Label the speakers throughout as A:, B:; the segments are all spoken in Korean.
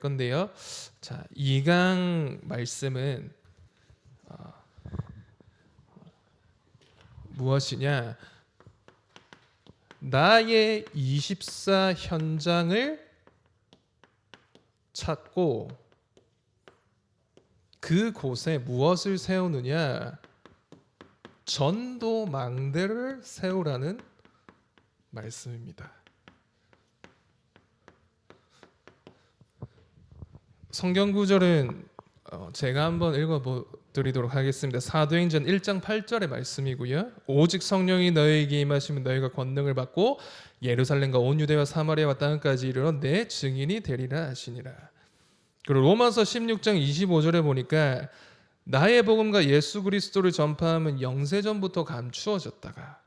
A: 건데요. 자, 2강 말씀은 무엇이냐? 나의 24 현장을 찾고 그곳에 무엇을 세우느냐? 전도 망대를 세우라는 말씀입니다. 성경 구절은 제가 한번 읽어드리도록 하겠습니다. 사도행전 1장 8절의 말씀이고요. 오직 성령이 너희에게 임하시면 너희가 권능을 받고 예루살렘과 온 유대와 사마리아와 땅까지 이르러 내 증인이 되리라 하시니라. 그리고 로마서 16장 25절에 보니까 나의 복음과 예수 그리스도를 전파함은 영세전부터 감추어졌다가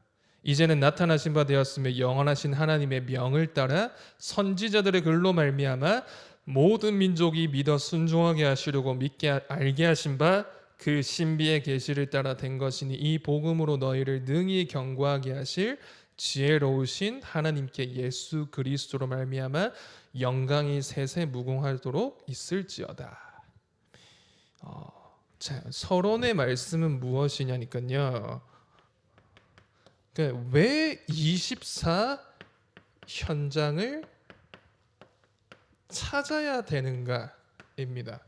A: 이제는 나타나신 바 되었으며 영원하신 하나님의 명을 따라 선지자들의 글로 말미암아 모든 민족이 믿어 순종하게 하시려고 믿게 알게 하신 바 그 신비의 계시를 따라 된 것이니 이 복음으로 너희를 능히 경고하게 하실 지혜로우신 하나님께 예수 그리스도로 말미암아 영광이 세세 무궁하도록 있을지어다. 자, 서론의 말씀은 무엇이냐니까요. 그러니까 왜 24 현장을 찾아야 되는가입니다.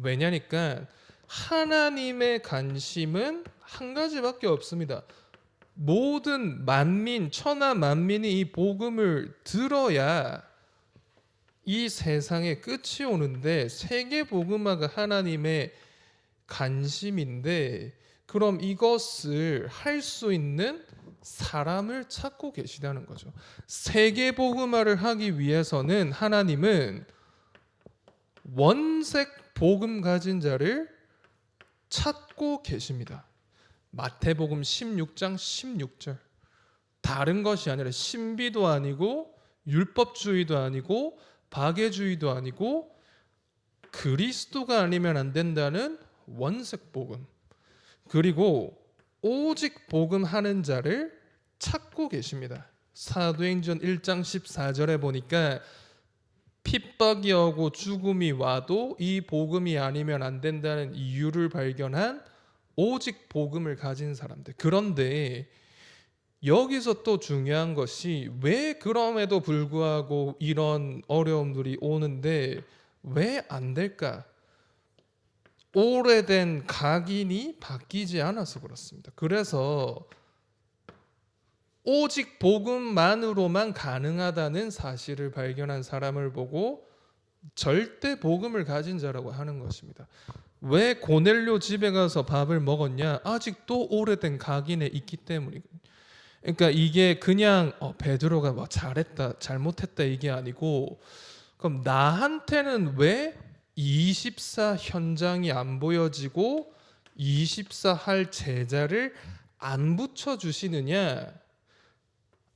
A: 왜냐니까 하나님의 관심은 한 가지밖에 없습니다. 모든 만민, 천하 만민이 이 복음을 들어야 이 세상에 끝이 오는데 세계 복음화가 하나님의 관심인데 그럼 이것을 할 수 있는 사람을 찾고 계시다는 거죠. 세계 복음화를 하기 위해서는 하나님은 원색 복음 가진 자를 찾고 계십니다. 마태복음 16장 16절. 다른 것이 아니라 신비도 아니고 율법주의도 아니고 박애주의도 아니고 그리스도가 아니면 안 된다는 원색 복음. 그리고 오직 복음하는 자를 찾고 계십니다. 사도행전 1장 14절에 보니까 핍박이 오고 죽음이 와도 이 복음이 아니면 안 된다는 이유를 발견한 오직 복음을 가진 사람들. 그런데 여기서 또 중요한 것이 왜 그럼에도 불구하고 이런 어려움들이 오는데 왜 안 될까? 오래된 각인이 바뀌지 않아서 그렇습니다. 그래서 오직 복음만으로만 가능하다는 사실을 발견한 사람을 보고 절대 복음을 가진 자라고 하는 것입니다. 왜 고넬료 집에 가서 밥을 먹었냐? 아직도 오래된 각인에 있기 때문이거든요. 그러니까 이게 그냥 베드로가 뭐 잘했다, 잘못했다 이게 아니고 그럼 나한테는 왜 24 현장이 안 보여지고 24 할 제자를 안 붙여 주시느냐?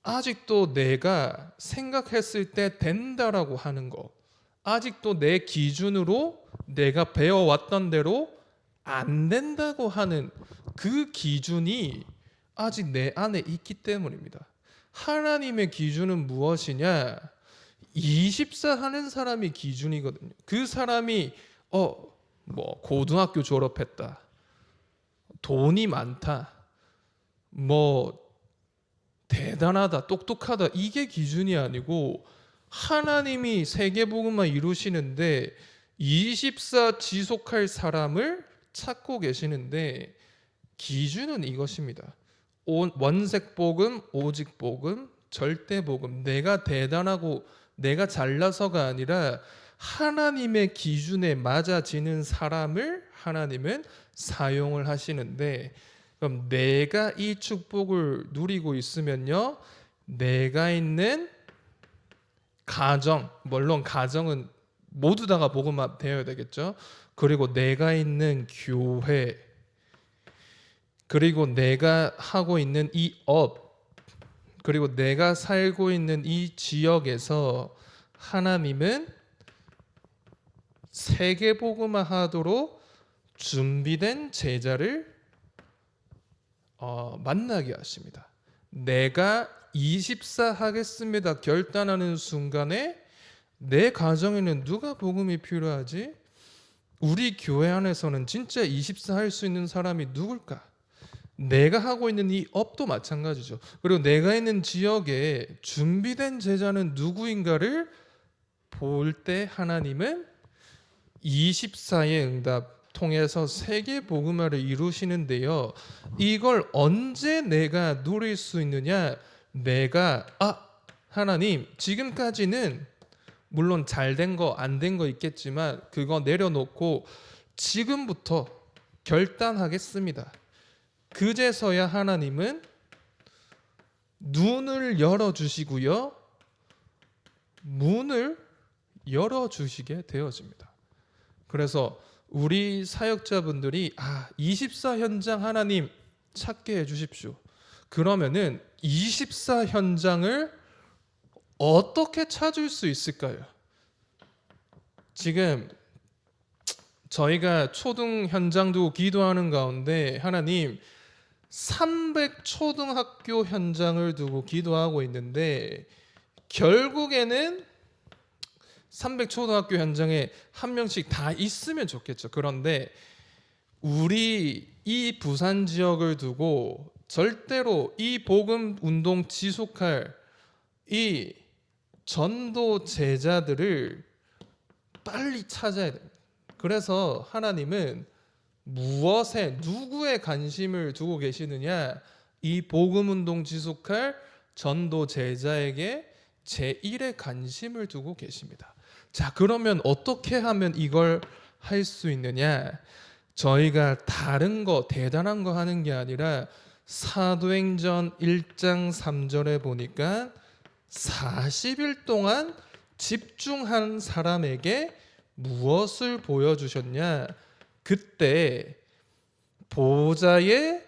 A: 아직도 내가 생각했을 때 된다라고 하는 거, 아직도 내 기준으로 내가 배워왔던 대로 안 된다고 하는 그 기준이 아직 내 안에 있기 때문입니다. 하나님의 기준은 무엇이냐? 24 하는 사람이 기준이거든요. 그 사람이 뭐 고등학교 졸업했다, 돈이 많다, 뭐 대단하다, 똑똑하다 이게 기준이 아니고 하나님이 세계복음만 이루시는데 24 지속할 사람을 찾고 계시는데 기준은 이것입니다. 원색 복음, 오직 복음, 절대 복음. 내가 대단하고 내가 잘나서가 아니라 하나님의 기준에 맞아지는 사람을 하나님은 사용을 하시는데 그럼 내가 이 축복을 누리고 있으면요, 내가 있는 가정, 물론 가정은 모두 다가 복음화 되어야 되겠죠. 그리고 내가 있는 교회, 그리고 내가 하고 있는 이 업, 그리고 내가 살고 있는 이 지역에서 하나님은 세계 복음화 하도록 준비된 제자를 만나게 하십니다. 내가 24 하겠습니다 결단하는 순간에 내 가정에는 누가 복음이 필요하지? 우리 교회 안에서는 진짜 24 할 수 있는 사람이 누굴까? 내가 하고 있는 이 업도 마찬가지죠. 그리고 내가 있는 지역에 준비된 제자는 누구인가를 볼 때 하나님은 24의 응답 통해서 세계 복음화를 이루시는데요. 이걸 언제 내가 누릴 수 있느냐? 내가 하나님 지금까지는 물론 잘 된 거 안 된 거 있겠지만 그거 내려놓고 지금부터 결단하겠습니다. 그제서야 하나님은 눈을 열어주시고요, 문을 열어주시게 되어집니다. 그래서 우리 사역자분들이 24 현장 하나님 찾게 해주십시오. 그러면은 24 현장을 어떻게 찾을 수 있을까요? 지금 저희가 초등 현장 두고 기도하는 가운데 하나님 300 초등학교 현장을 두고 기도하고 있는데 결국에는 300 초등학교 현장에 한 명씩 다 있으면 좋겠죠. 그런데 우리 이 부산 지역을 두고 절대로 이 복음 운동 지속할 이 전도 제자들을 빨리 찾아야 됩니다. 그래서 하나님은 무엇에 누구의 관심을 두고 계시느냐? 이 복음 운동 지속할 전도 제자에게 제1의 관심을 두고 계십니다. 자, 그러면 어떻게 하면 이걸 할 수 있느냐? 저희가 다른 거 대단한 거 하는 게 아니라 사도행전 1장 3절에 보니까 40일 동안 집중한 사람에게 무엇을 보여주셨냐? 그때 보좌의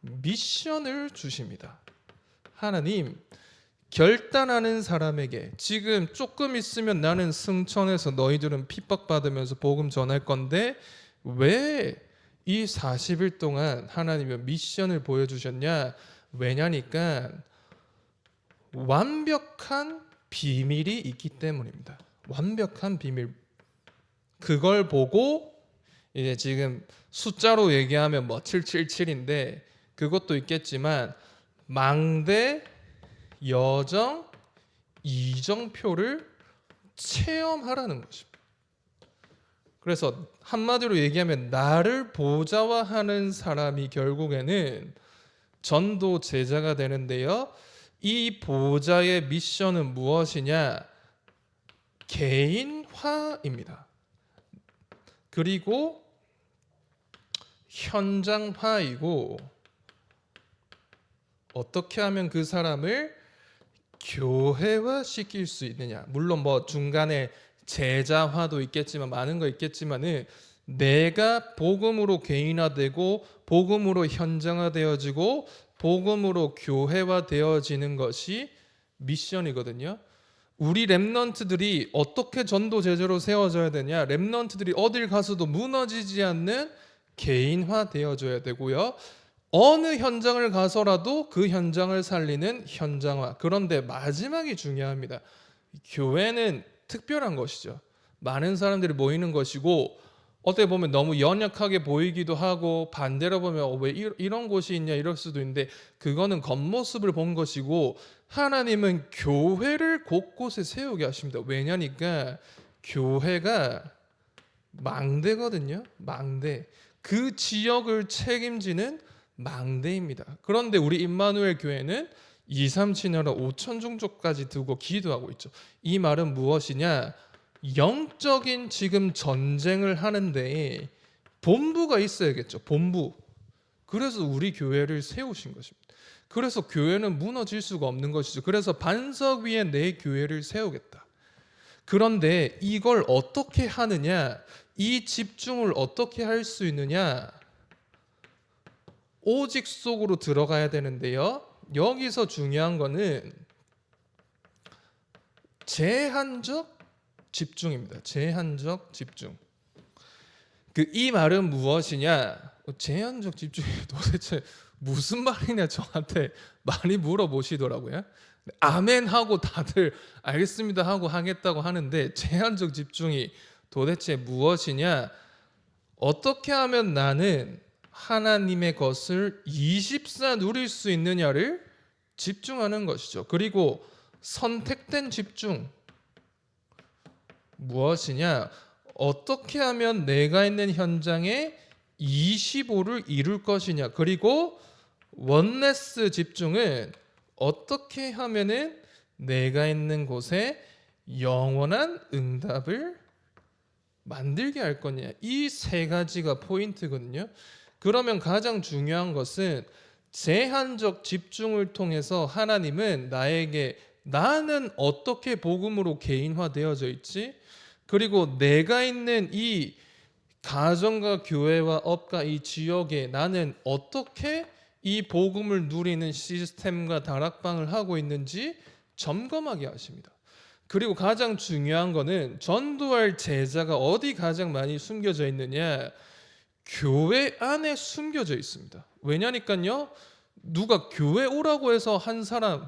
A: 미션을 주십니다. 하나님, 결단하는 사람에게 지금 조금 있으면 나는 승천해서 너희들은 핍박받으면서 복음 전할 건데 왜 이 40일 동안 하나님의 미션을 보여주셨냐? 왜냐니까 완벽한 비밀이 있기 때문입니다. 완벽한 비밀. 그걸 보고 이제 지금 숫자로 얘기하면 777인데 그것도 있겠지만 망대, 여정, 이정표를 체험하라는 것입니다. 그래서 한마디로 얘기하면 나를 보좌화하는 사람이 결국에는 전도 제자가 되는데요. 이 보좌의 미션은 무엇이냐? 개인화입니다. 그리고 현장화이고 어떻게 하면 그 사람을 교회화 시킬 수 있느냐? 물론 중간에 제자화도 있겠지만 많은 거 있겠지만은 내가 복음으로 개인화되고 복음으로 현장화되어지고 복음으로 교회화되어지는 것이 미션이거든요. 우리 렘넌트들이 어떻게 전도 제자로 세워져야 되냐? 렘넌트들이 어딜 가서도 무너지지 않는 개인화되어져야 되고요. 어느 현장을 가서라도 그 현장을 살리는 현장화. 그런데 마지막이 중요합니다. 교회는 특별한 것이죠. 많은 사람들이 모이는 것이고 어떻게 보면 너무 연약하게 보이기도 하고 반대로 보면 왜 이런 곳이 있냐 이럴 수도 있는데 그거는 겉모습을 본 것이고 하나님은 교회를 곳곳에 세우게 하십니다. 왜냐니까 교회가 망대거든요. 망대. 그 지역을 책임지는 망대입니다. 그런데 우리 임마누엘 교회는 2, 3, 7나라 5천 종족까지 두고 기도하고 있죠. 이 말은 무엇이냐? 영적인 지금 전쟁을 하는데 본부가 있어야겠죠. 본부. 그래서 우리 교회를 세우신 것입니다. 그래서 교회는 무너질 수가 없는 것이죠. 그래서 반석 위에 내 교회를 세우겠다. 그런데 이걸 어떻게 하느냐? 이 집중을 어떻게 할 수 있느냐? 오직 속으로 들어가야 되는데요. 여기서 중요한 거는 제한적 집중입니다. 제한적 집중. 이 말은 무엇이냐? 제한적 집중이 도대체 무슨 말이냐 저한테 많이 물어보시더라고요. 아멘 하고 다들 알겠습니다 하고 하겠다고 하는데 제한적 집중이 도대체 무엇이냐? 어떻게 하면 나는 하나님의 것을 24 누릴 수 있느냐를 집중하는 것이죠. 그리고 선택된 집중 무엇이냐? 어떻게 하면 내가 있는 현장에 25를 이룰 것이냐? 그리고 원네스 집중은 어떻게 하면은 내가 있는 곳에 영원한 응답을 만들게 할 거냐. 이 세 가지가 포인트거든요. 그러면 가장 중요한 것은 제한적 집중을 통해서 하나님은 나에게 나는 어떻게 복음으로 개인화되어져 있지? 그리고 내가 있는 이 가정과 교회와 업과 이 지역에 나는 어떻게 이 복음을 누리는 시스템과 다락방을 하고 있는지 점검하게 하십니다. 그리고 가장 중요한 거는 전도할 제자가 어디 가장 많이 숨겨져 있느냐? 교회 안에 숨겨져 있습니다. 왜냐니까요. 누가 교회 오라고 해서 한 사람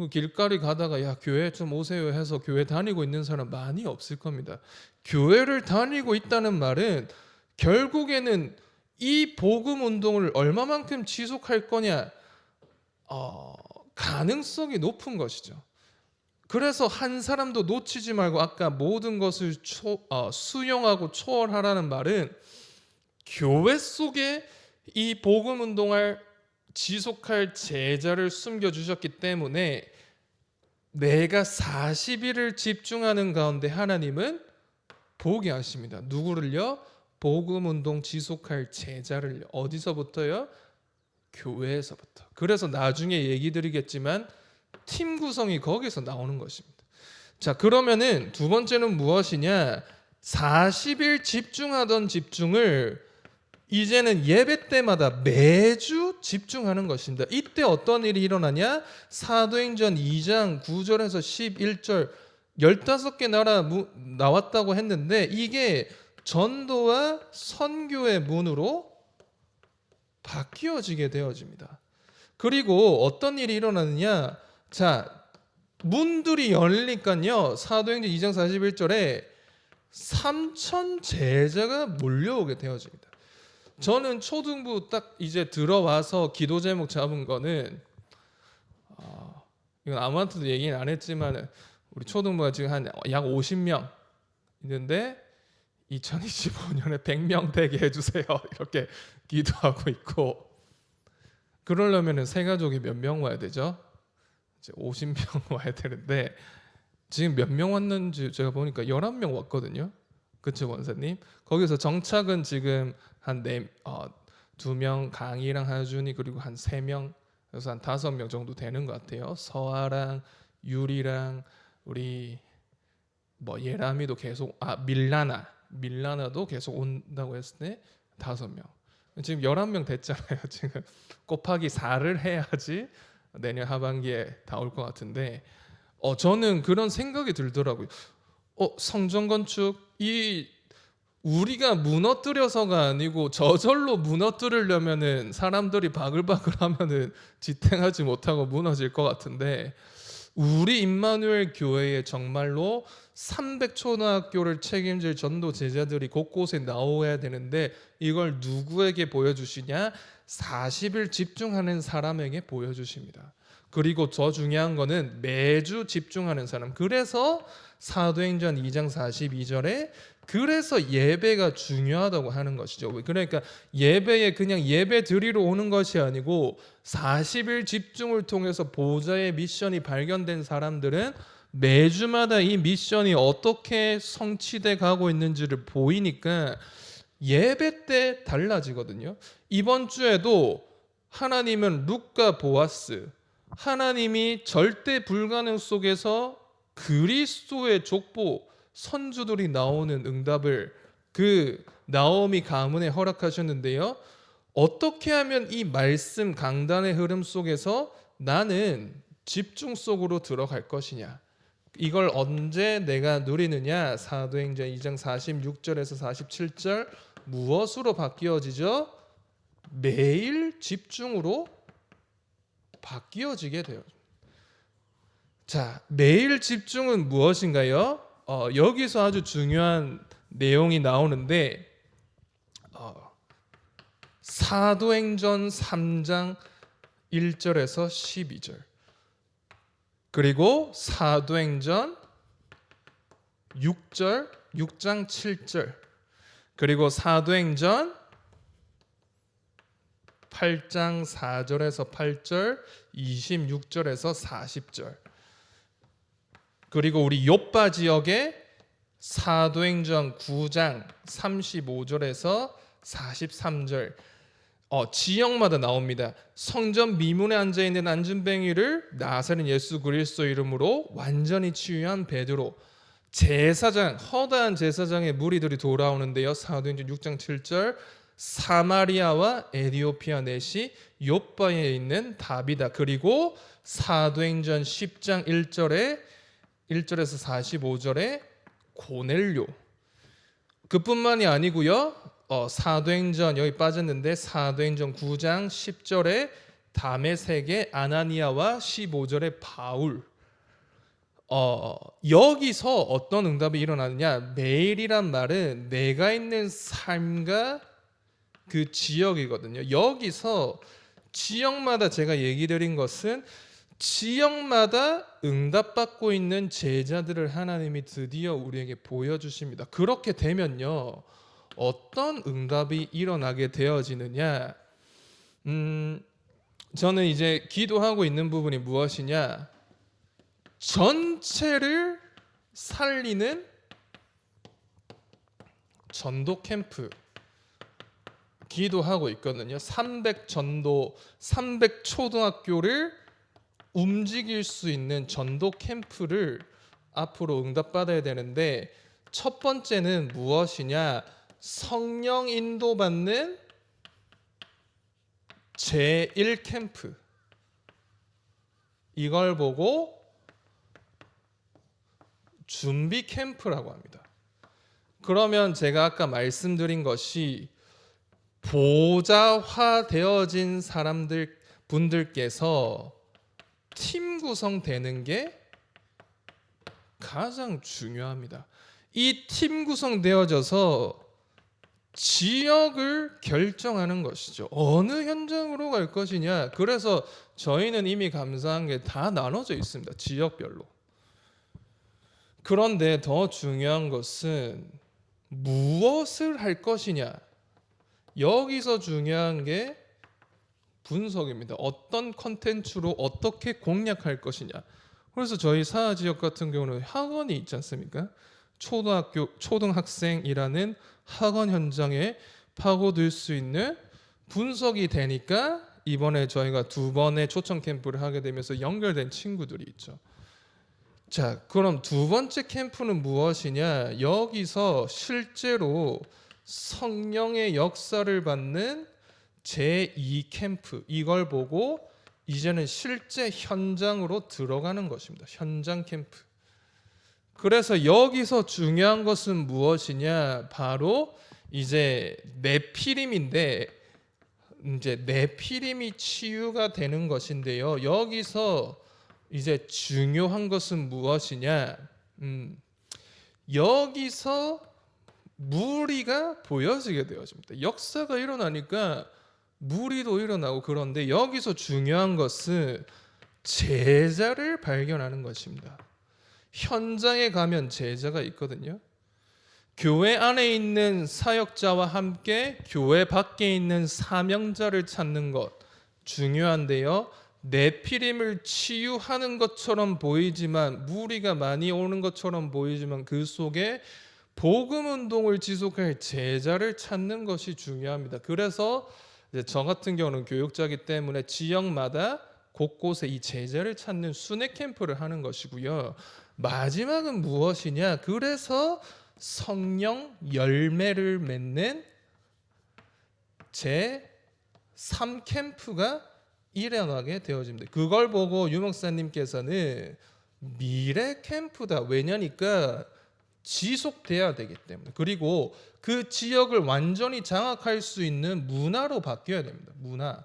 A: 길거리 가다가 야 교회 좀 오세요 해서 교회 다니고 있는 사람 많이 없을 겁니다. 교회를 다니고 있다는 말은 결국에는 이 복음 운동을 얼마만큼 지속할 거냐 가능성이 높은 것이죠. 그래서 한 사람도 놓치지 말고 아까 모든 것을 수용하고 초월하라는 말은 교회 속에 이 복음 운동을 지속할 제자를 숨겨주셨기 때문에 내가 40일을 집중하는 가운데 하나님은 보게 하십니다. 누구를요? 복음 운동 지속할 제자를. 어디서부터요? 교회에서부터. 그래서 나중에 얘기 드리겠지만 팀 구성이 거기서 나오는 것입니다. 자, 그러면은 두 번째는 무엇이냐? 40일 집중하던 집중을 이제는 예배 때마다 매주 집중하는 것입니다. 이때 어떤 일이 일어나냐? 사도행전 2장 9절에서 11절 15개 나라 나왔다고 했는데 이게 전도와 선교의 문으로 바뀌어지게 되어집니다. 그리고 어떤 일이 일어나느냐? 자, 문들이 열리니까요. 사도행전 2장 41절에 3천 제자가 몰려오게 되어집니다. 저는 초등부 딱 이제 들어와서 기도 제목 잡은 거는 이건 아무한테도 얘기는 안 했지만 우리 초등부가 지금 한 약 50명 있는데 2025년에 100명 되게 해주세요 이렇게 기도하고 있고 그러려면 새 가족이 몇 명 와야 되죠? 이제 50명 와야 되는데 지금 몇 명 왔는지 제가 보니까 11명 왔거든요. 그쵸 원사님? 거기서 정착은 지금 한 2명 강희랑 하준이 그리고 한 3명 그래서 한 5명 정도 되는 것 같아요. 서아랑 유리랑 우리 뭐 예람이도 계속 밀라나도 계속 온다고 했을 때 5명 지금 11명 됐잖아요. 지금 곱하기 4를 해야지 내년 하반기에 다 올 것 같은데 저는 그런 생각이 들더라고요. 성전 건축 이 우리가 무너뜨려서가 아니고 저절로 무너뜨리려면은 사람들이 바글바글하면은 지탱하지 못하고 무너질 것 같은데 우리 임마누엘 교회에 정말로 300초등학교를 책임질 전도 제자들이 곳곳에 나오야 되는데 이걸 누구에게 보여주시냐? 40일 집중하는 사람에게 보여주십니다. 그리고 더 중요한 거는 매주 집중하는 사람. 그래서 사도행전 2장 42절에 그래서 예배가 중요하다고 하는 것이죠. 그러니까 예배에 그냥 예배 드리러 오는 것이 아니고 40일 집중을 통해서 보좌의 미션이 발견된 사람들은 매주마다 이 미션이 어떻게 성취돼 가고 있는지를 보이니까 예배 때 달라지거든요. 이번 주에도 하나님은 룻과 보아스 하나님이 절대 불가능 속에서 그리스도의 족보 선주들이 나오는 응답을 그 나오미 가문에 허락하셨는데요. 어떻게 하면 이 말씀 강단의 흐름 속에서 나는 집중 속으로 들어갈 것이냐. 이걸 언제 내가 누리느냐. 사도행전 2장 46절에서 47절 무엇으로 바뀌어지죠? 매일 집중으로 바뀌어지게 돼요. 자, 매일 집중은 무엇인가요? 여기서 아주 중요한 내용이 나오는데 사도행전 3장 1절에서 12절, 그리고 사도행전 6장 7절, 그리고 사도행전 8장 4절에서 8절, 26절에서 40절, 그리고 우리 요빠 지역에 사도행전 9장 35절에서 43절, 지역마다 나옵니다. 성전 미문에 앉아 있는 안진뱅이를 나사렛 예수 그리스도 이름으로 완전히 치유한 베드로, 제사장, 허다한 제사장의 무리들이 돌아오는데요. 사도행전 6장 7절, 사마리아와 에디오피아 넷이 요빠에 있는 다비다, 그리고 사도행전 10장 1절에서 45절에 고넬료. 그뿐만이 아니고요. 사도행전 여기 빠졌는데 사도행전 9장 10절에 다메섹의 아나니아와 15절에 바울. 여기서 어떤 응답이 일어나느냐? 매일이란 말은 내가 있는 삶과 그 지역이거든요. 여기서 지역마다 제가 얘기 드린 것은 지역마다 응답받고 있는 제자들을 하나님이 드디어 우리에게 보여주십니다. 그렇게 되면요, 어떤 응답이 일어나게 되어지느냐? 저는 이제 기도하고 있는 부분이 무엇이냐? 전체를 살리는 전도 캠프 기도하고 있거든요. 300 전도, 300 초등학교를 움직일 수 있는 전도 캠프를 앞으로 응답받아야 되는데, 첫 번째는 무엇이냐? 성령 인도받는 제1 캠프. 이걸 보고 준비 캠프라고 합니다. 그러면 제가 아까 말씀드린 것이 보좌화 되어진 분들께서 팀 구성되는 게 가장 중요합니다. 이 팀 구성되어져서 지역을 결정하는 것이죠. 어느 현장으로 갈 것이냐. 그래서 저희는 이미 감사한 게 다 나눠져 있습니다. 지역별로. 그런데 더 중요한 것은 무엇을 할 것이냐. 여기서 중요한 게 분석입니다. 어떤 컨텐츠로 어떻게 공략할 것이냐. 그래서 저희 사하 지역 같은 경우는 학원이 있지 않습니까? 초등학생이라는 학원 현장에 파고들 수 있는 분석이 되니까 이번에 저희가 2번의 초청 캠프를 하게 되면서 연결된 친구들이 있죠. 자, 그럼 두 번째 캠프는 무엇이냐? 여기서 실제로 성령의 역사를 받는 제2 캠프, 이걸 보고 이제는 실제 현장으로 들어가는 것입니다. 현장 캠프. 그래서 여기서 중요한 것은 무엇이냐? 바로 이제 네피림인데, 이제 네피림이 치유가 되는 것인데요. 여기서 이제 중요한 것은 무엇이냐? 여기서 무리가 보여지게 되어집니다. 역사가 일어나니까 무리도 일어나고, 그런데 여기서 중요한 것은 제자를 발견하는 것입니다. 현장에 가면 제자가 있거든요. 교회 안에 있는 사역자와 함께 교회 밖에 있는 사명자를 찾는 것 중요한데요. 네피림을 치유하는 것처럼 보이지만, 무리가 많이 오는 것처럼 보이지만 그 속에 복음 운동을 지속할 제자를 찾는 것이 중요합니다. 그래서 이제 저 같은 경우는 교육자이기 때문에 지역마다 곳곳에 이 제자를 찾는 순회 캠프를 하는 것이고요. 마지막은 무엇이냐? 그래서 성령 열매를 맺는 제3 캠프가 일어나게 되어집니다. 그걸 보고 유 목사님께서는 미래 캠프다. 왜냐니까 지속돼야 되기 때문에. 그리고 그 지역을 완전히 장악할 수 있는 문화로 바뀌어야 됩니다. 문화.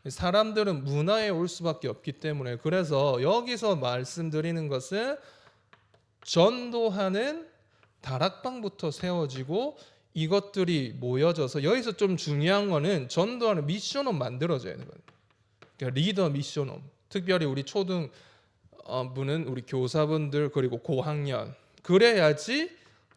A: 사람들은 문화에 올 수밖에 없기 때문에, 그래서 여기서 말씀드리는 것은 전도하는 다락방부터 세워지고 이것들이 모여져서, 여기서 좀 중요한 거는 전도하는 미션홈 만들어져야 되는 거예요. 그러니까 리더 미션홈, 특별히 우리 초등 분은 우리 교사분들 그리고 고학년, 그래야지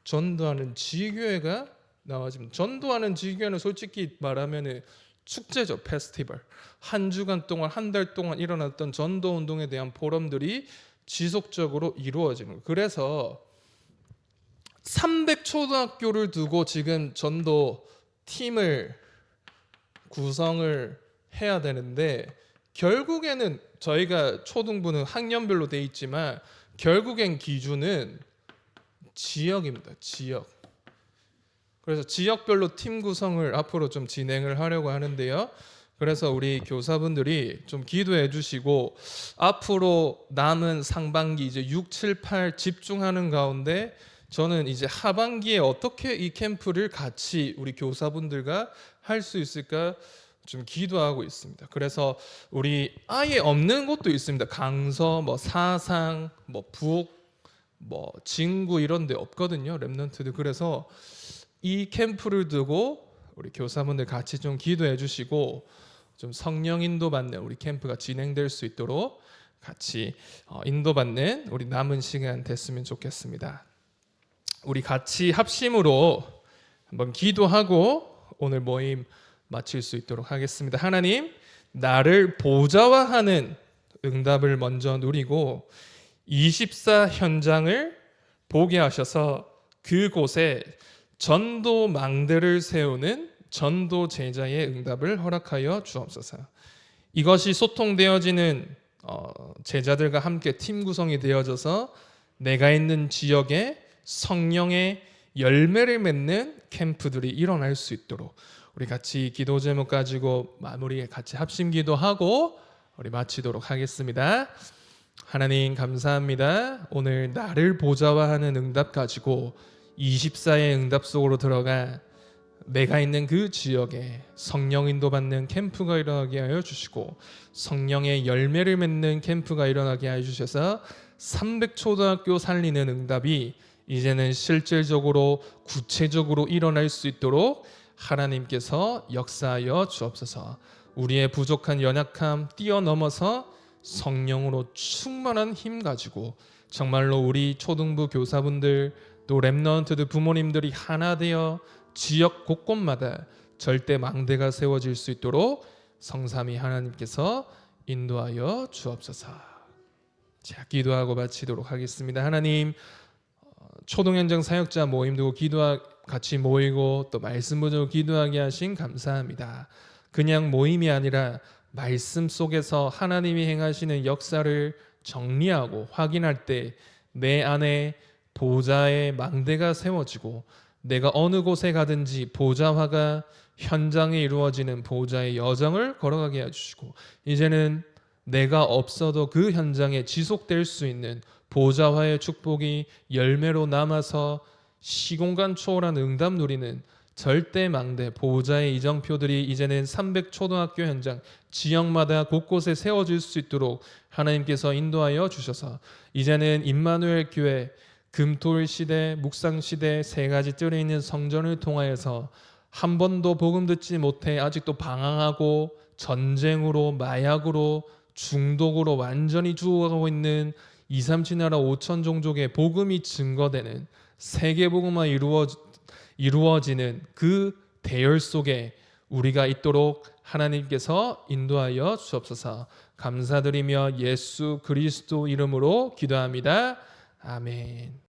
A: 전도하는 지교회가 나와집니다. 전도하는 지교회는 솔직히 말하면 축제죠. 페스티벌. 한 주간 동안, 한 달 동안 일어났던 전도 운동에 대한 포럼들이 지속적으로 이루어지는 거예요. 그래서 300초등학교를 두고 지금 전도 팀을 구성을 해야 되는데, 결국에는 저희가 초등부는 학년별로 돼 있지만 결국엔 기준은 지역입니다. 지역. 그래서 지역별로 팀 구성을 앞으로 좀 진행을 하려고 하는데요. 그래서 우리 교사분들이 좀 기도해 주시고, 앞으로 남은 상반기 이제 6, 7, 8 집중하는 가운데 저는 이제 하반기에 어떻게 이 캠프를 같이 우리 교사분들과 할 수 있을까 좀 기도하고 있습니다. 그래서 우리 아예 없는 곳도 있습니다. 강서, 뭐 사상, 뭐 북, 뭐 진구 이런 데 없거든요. 렘넌트들. 그래서 이 캠프를 두고 우리 교사분들 같이 좀 기도해 주시고, 좀 성령 인도받는 우리 캠프가 진행될 수 있도록 같이 인도받는 우리 남은 시간 됐으면 좋겠습니다. 우리 같이 합심으로 한번 기도하고 오늘 모임 마칠 수 있도록 하겠습니다. 하나님, 나를 보좌화하는 응답을 먼저 누리고 24 현장을 보게 하셔서 그곳에 전도망대를 세우는 전도 제자의 응답을 허락하여 주옵소서. 이것이 소통되어지는 제자들과 함께 팀 구성이 되어져서 내가 있는 지역에 성령의 열매를 맺는 캠프들이 일어날 수 있도록 우리 같이 기도 제목 가지고 마무리에 같이 합심 기도하고 우리 마치도록 하겠습니다. 하나님 감사합니다. 오늘 나를 보좌화하는 응답 가지고 24의 응답 속으로 들어가 내가 있는 그 지역에 성령 인도받는 캠프가 일어나게 하여 주시고, 성령의 열매를 맺는 캠프가 일어나게 하여 주셔서 300초등학교 살리는 응답이 이제는 실질적으로 구체적으로 일어날 수 있도록 하나님께서 역사하여 주옵소서. 우리의 부족한 연약함 뛰어넘어서 성령으로 충만한 힘 가지고 정말로 우리 초등부 교사분들 또 렘넌트들 부모님들이 하나 되어 지역 곳곳마다 절대 망대가 세워질 수 있도록 성삼위 하나님께서 인도하여 주옵소서. 자, 기도하고 마치도록 하겠습니다. 하나님, 초동현장 사역자 모임 두고 같이 모이고 또 말씀 보고 기도하게 하신 감사합니다. 그냥 모임이 아니라 말씀 속에서 하나님이 행하시는 역사를 정리하고 확인할 때 내 안에 보좌의 망대가 세워지고 내가 어느 곳에 가든지 보좌화가 현장에 이루어지는 보좌의 여정을 걸어가게 해주시고, 이제는 내가 없어도 그 현장에 지속될 수 있는 보좌화의 축복이 열매로 남아서 시공간 초월한 응답 누리는 절대 망대 보좌의 이정표들이 이제는 300초등학교 현장 지역마다 곳곳에 세워질 수 있도록 하나님께서 인도하여 주셔서 이제는 임마누엘 교회 금토일 시대, 묵상 시대 세 가지 뜰에 있는 성전을 통하여서 한 번도 복음 듣지 못해 아직도 방황하고 전쟁으로 마약으로 중독으로 완전히 죽어가고 있는 2, 3, 7 나라 5천 종족의 복음이 증거되는 세계 복음화 이루어지는 그 대열 속에 우리가 있도록 하나님께서 인도하여 주옵소서. 감사드리며 예수 그리스도 이름으로 기도합니다. 아멘.